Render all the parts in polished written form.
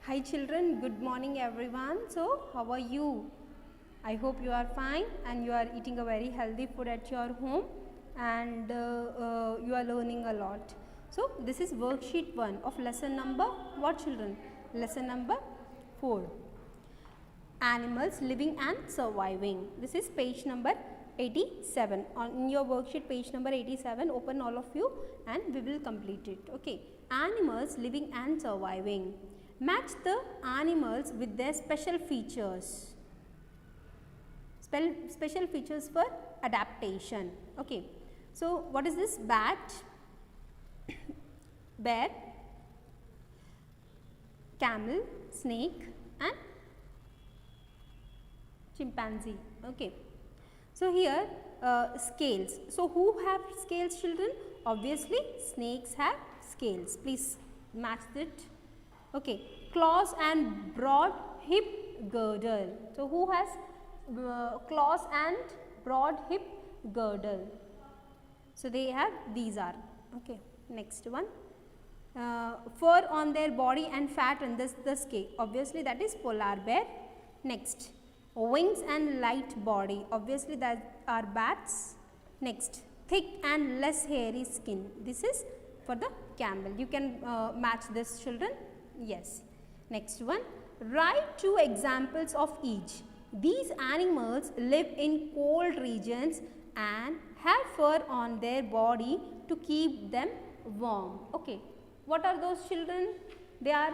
Hi children, good morning everyone. So how are you? I hope you are fine and you are eating a very healthy food at your home and you are learning a lot. So this is worksheet 1 of lesson number what children? Lesson number 4. Animals living and surviving. This is page number 87. On your worksheet page number 87, open all of you and we will complete it. Okay. Animals living and surviving. Match the animals with their special features. Special features for adaptation. Okay. So what is this? Bat, bear, camel, snake and chimpanzee. Okay. So here scales. So who have scales, children? Obviously snakes have scales. Please match it. Okay. Claws and broad hip girdle. So who has claws and broad hip girdle? So they have, these are. Okay. Next one. Fur on their body and fat on the scale. Obviously that is polar bear. Next. Wings and light body, obviously that are bats. Next, thick and less hairy skin, this is for the camel. You can match this, children. Yes. Next one, write 2 examples of each. These animals live in cold regions and have fur on their body to keep them warm. Okay, what are those, children? They are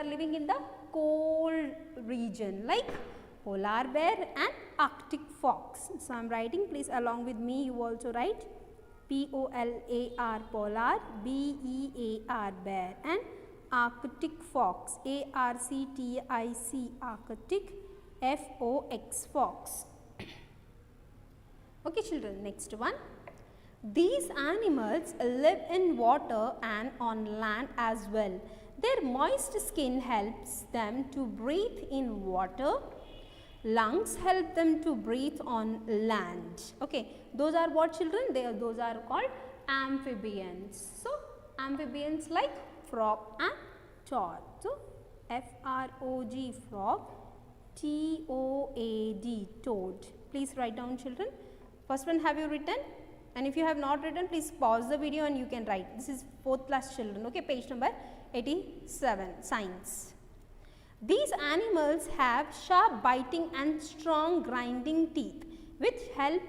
living in the cold region like polar bear and Arctic fox. So I am writing, please along with me you also write P-O-L-A-R polar, B-E-A-R bear and Arctic fox, A-R-C-T-I-C Arctic, F-O-X fox. Okay children, next one. These animals live in water and on land as well. Their moist skin helps them to breathe in water. Lungs help them to breathe on land. Okay, those are what, children? Those are called amphibians. So amphibians like frog and toad. So F-R-O-G frog, T-O-A-D toad. Please write down, children. First one have you written? And if you have not written, please pause the video and you can write. This is 4th class children. Okay, page number 87, science. These animals have sharp biting and strong grinding teeth which help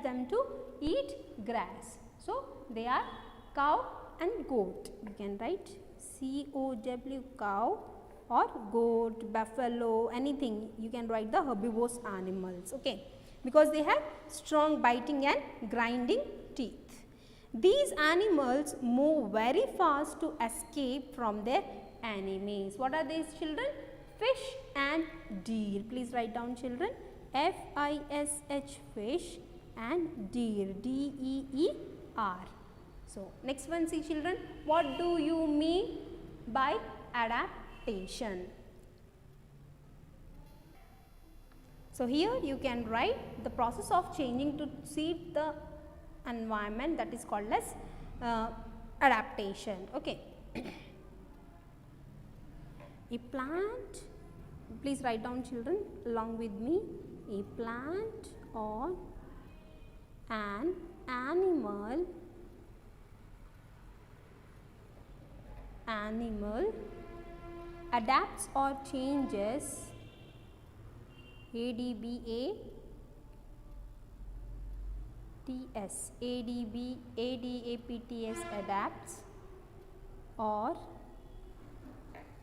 them to eat grass. So they are cow and goat. You can write C-O-W cow or goat, buffalo, anything. You can write the herbivorous animals. Okay, because they have strong biting and grinding teeth. These animals move very fast to escape from their enemies. What are these, children? Fish and deer. Please write down, children. F-I-S-H fish and deer, D-E-E-R. So next one, see children, what do you mean by adaptation? So here you can write the process of changing to suit the environment, that is called as adaptation. Okay. A plant, please write down, children, along with me. A plant or an animal adapts or changes, A-D-B-A-T-S, adapts or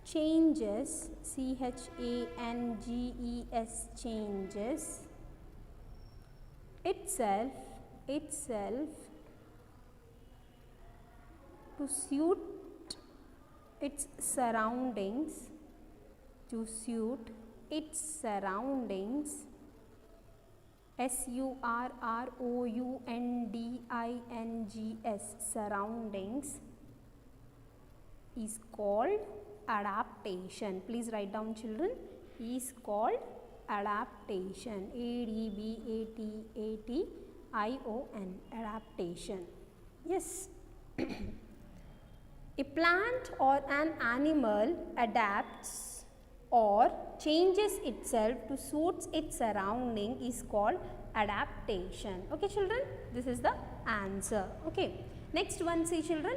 changes, C-H-A-N-G-E-S, changes itself to suit its surroundings, S-U-R-R-O-U-N-D-I-N-G-S, surroundings, is called adaptation. Please write down, children, is called adaptation, A-D-B-A-T-A-T-I-O-N, adaptation. Yes. A plant or an animal adapts or changes itself to suit its surrounding is called adaptation. Okay children, this is the answer. Okay, next one, see children,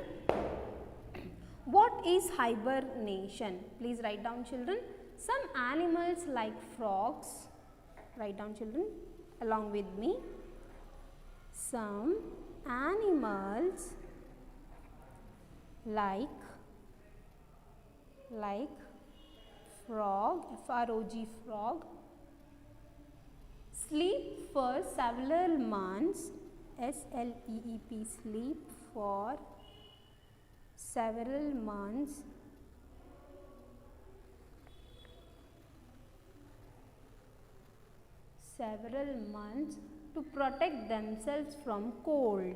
what is hibernation? Please write down children. Some animals like frogs, write down children along with me. Some animals like frog, F-R-O-G, frog, sleep for several months, S-L-E-E-P, sleep for several months to protect themselves from cold.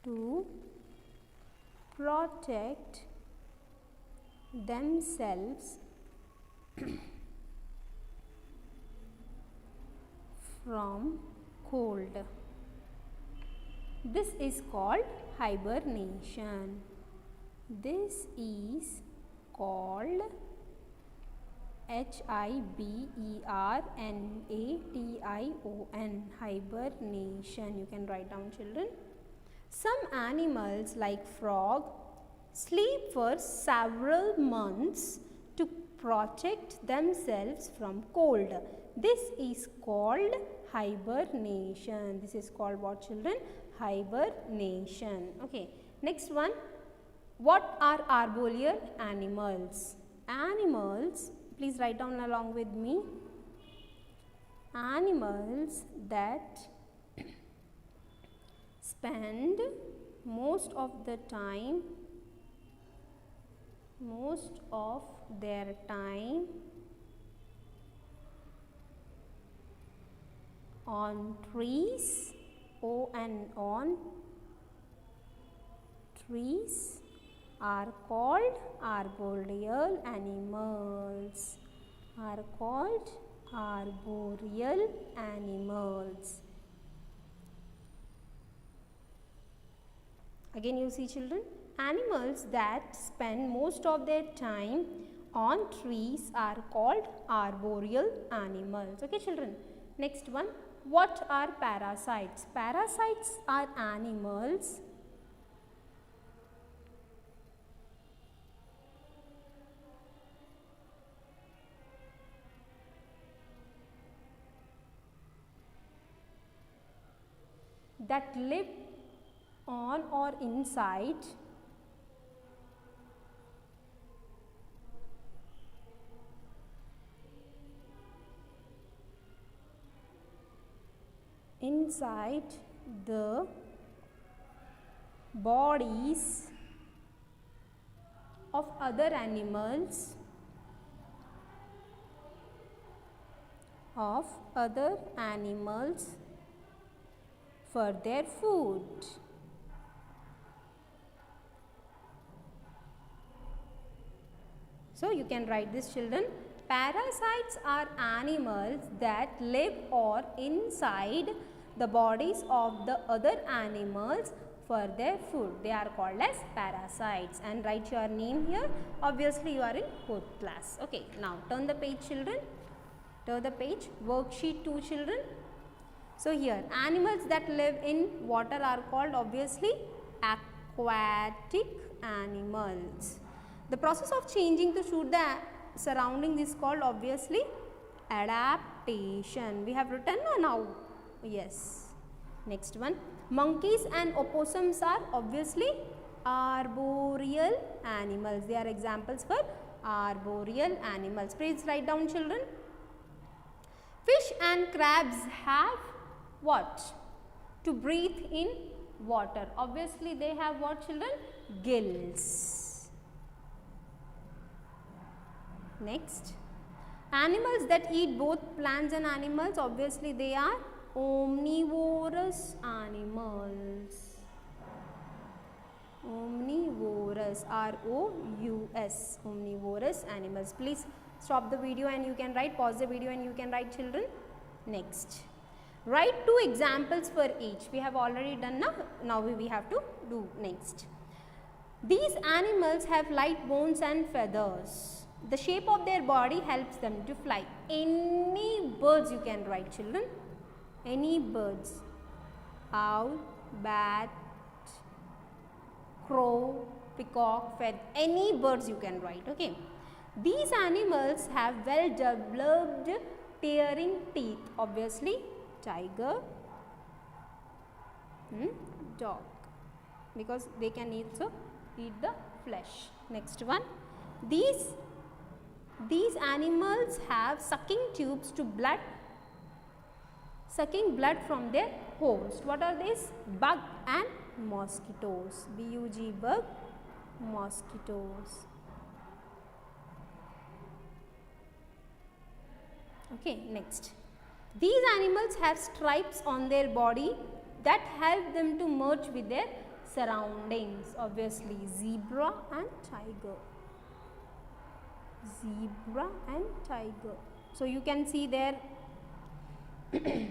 To protect themselves from cold. This is called hibernation. This is called Hibernation, hibernation. You can write down children. Some animals like frog sleep for several months to protect themselves from cold. This is called hibernation. This is called what children? Hibernation. Okay. Next one. What are arboreal animals? Animals, please write down along with me. Animals that spend most of their time on trees, on trees, are called arboreal animals. Are called arboreal animals. Again you see children, animals that spend most of their time on trees are called arboreal animals. Okay children. Next one, what are parasites? Parasites are animals that live on or inside the bodies of other animals for their food. So you can write this children. Parasites are animals that live or inside the bodies of the other animals for their food. They are called as parasites. And write your name here. Obviously you are in 4th class. Okay, now turn the page children. Turn the page. Worksheet 2 children. So here animals that live in water are called obviously aquatic animals. The process of changing to suit the surrounding is called obviously adaptation. We have written now. Yes. Next one. Monkeys and opossums are obviously arboreal animals. They are examples for arboreal animals. Please write down children. Fish and crabs have what? To breathe in water. Obviously they have what children? Gills. Next. Animals that eat both plants and animals, obviously they are omnivorous animals. Omnivorous, R-O-U-S, omnivorous animals. Please stop the video and you can write, pause the video and you can write children. Next. Write 2 examples for each. We have already done now. Now we have to do next. These animals have light bones and feathers. The shape of their body helps them to fly. Any birds you can write, children. Any birds. Owl, bat, crow, peacock, any birds you can write. Okay. These animals have well developed tearing teeth. Obviously, tiger, dog, because they can also eat the flesh. Next one. These animals have sucking tubes to sucking blood from their host. What are these? Bug and mosquitoes. B-U-G, bug, mosquitoes. Okay, next. These animals have stripes on their body that help them to merge with their surroundings. Obviously, zebra and tiger. Zebra and tiger. So you can see there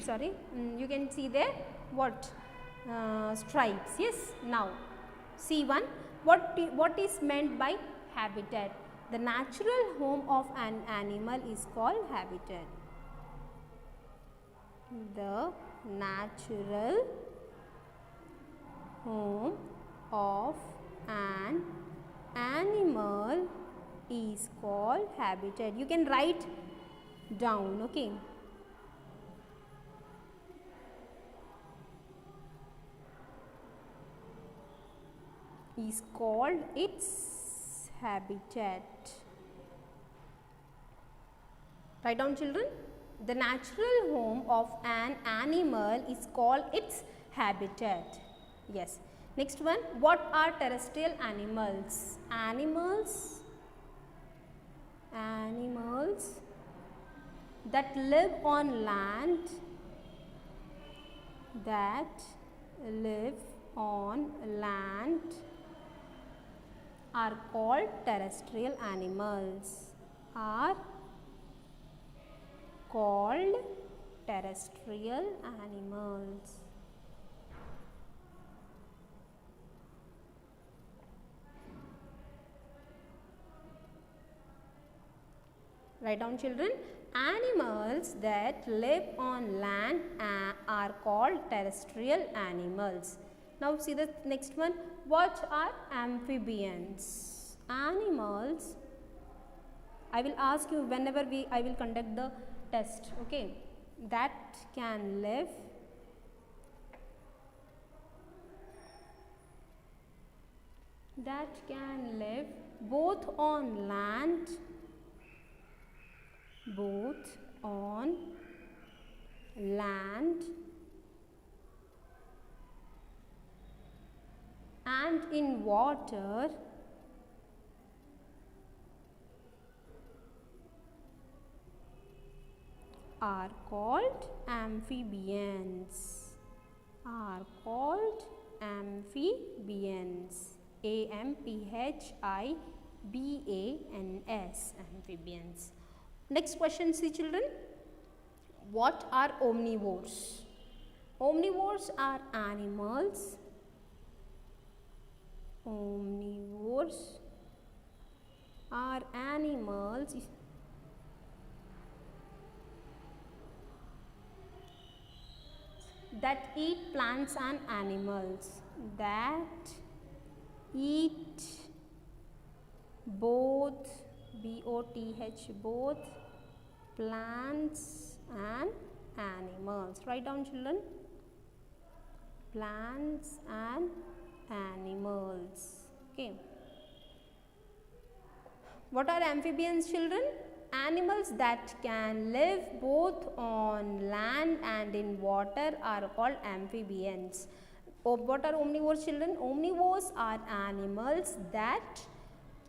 sorry, you can see there what stripes. Yes. Now see one, what is meant by habitat? The natural home of an animal is called habitat. The natural home of an animal is called habitat. You can write down. Okay. Is called its habitat. Write down, children. The natural home of an animal is called its habitat. Yes. Next one. What are terrestrial animals? Animals that live on land, are called terrestrial animals. Are called terrestrial animals. Write down, children. Animals that live on land are called terrestrial animals. Now see the next one. What are amphibians? Animals. I will ask you whenever I will conduct the test. Okay. That can live both on land and in water, are called amphibians. Are called amphibians. A-M-P-H-I-B-A-N-S. Amphibians. Next question, see, children. What are omnivores? Omnivores are animals. Omnivores are animals that eat plants and animals. That eat both, B-O-T-H, both plants and animals. Write down, children. Plants and animals. Okay. What are amphibians, children? Animals that can live both on land and in water are called amphibians. What are omnivores, children? Omnivores are animals that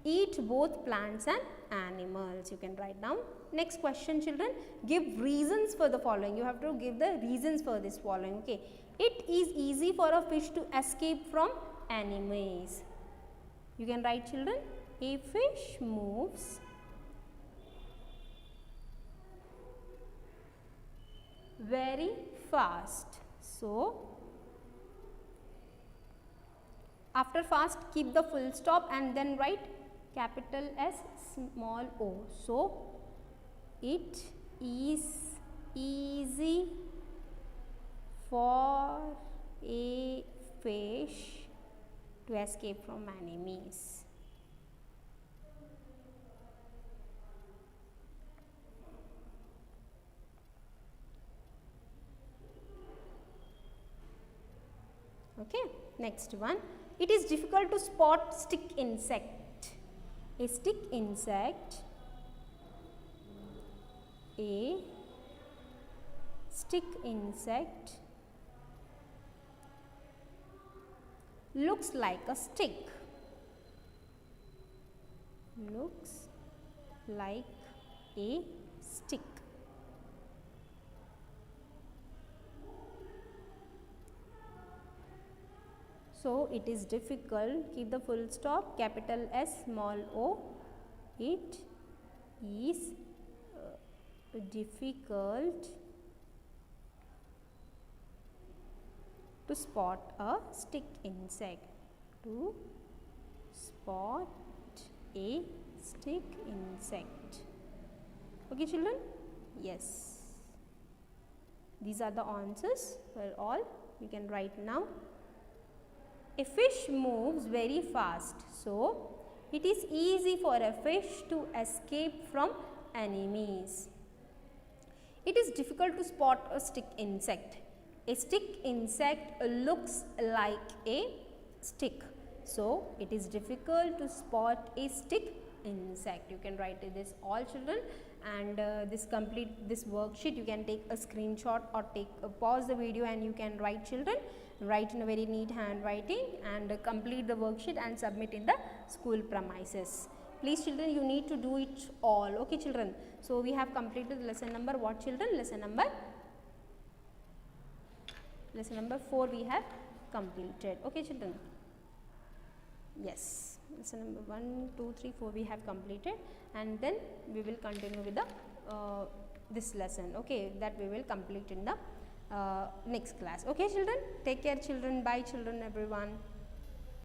eat both plants and animals. You can write down. Next question, children. Give reasons for the following. You have to give the reasons for this following. Okay. It is easy for a fish to escape from enemies. You can write, children. A fish moves very fast, so After fast, keep the full stop and then write capital S small o. So, it is easy for a fish to escape from enemies. Okay, next one. It is difficult to spot stick insect. A stick insect, a stick insect looks like a stick. Looks like a stick. So, it is difficult, keep the full stop, capital S small o. It is difficult to spot a stick insect. To spot a stick insect. Okay, children? Yes. These are the answers for all. You can write now. A fish moves very fast, so it is easy for a fish to escape from enemies. It is difficult to spot a stick insect. A stick insect looks like a stick, so it is difficult to spot a stick insect. You can write this all, children, and this worksheet you can take a screenshot or pause the video and you can write, children. Write in a very neat handwriting and complete the worksheet and submit in the school premises. Please, children, you need to do it all. Okay, children. So, we have completed lesson number what, children? Lesson number 4 we have completed. Okay, children. Yes, lesson number 1, 2, 3, 4 we have completed, and then we will continue with the this lesson. Okay, that we will complete in the next class. Okay, children, take care, children. Bye, children, everyone.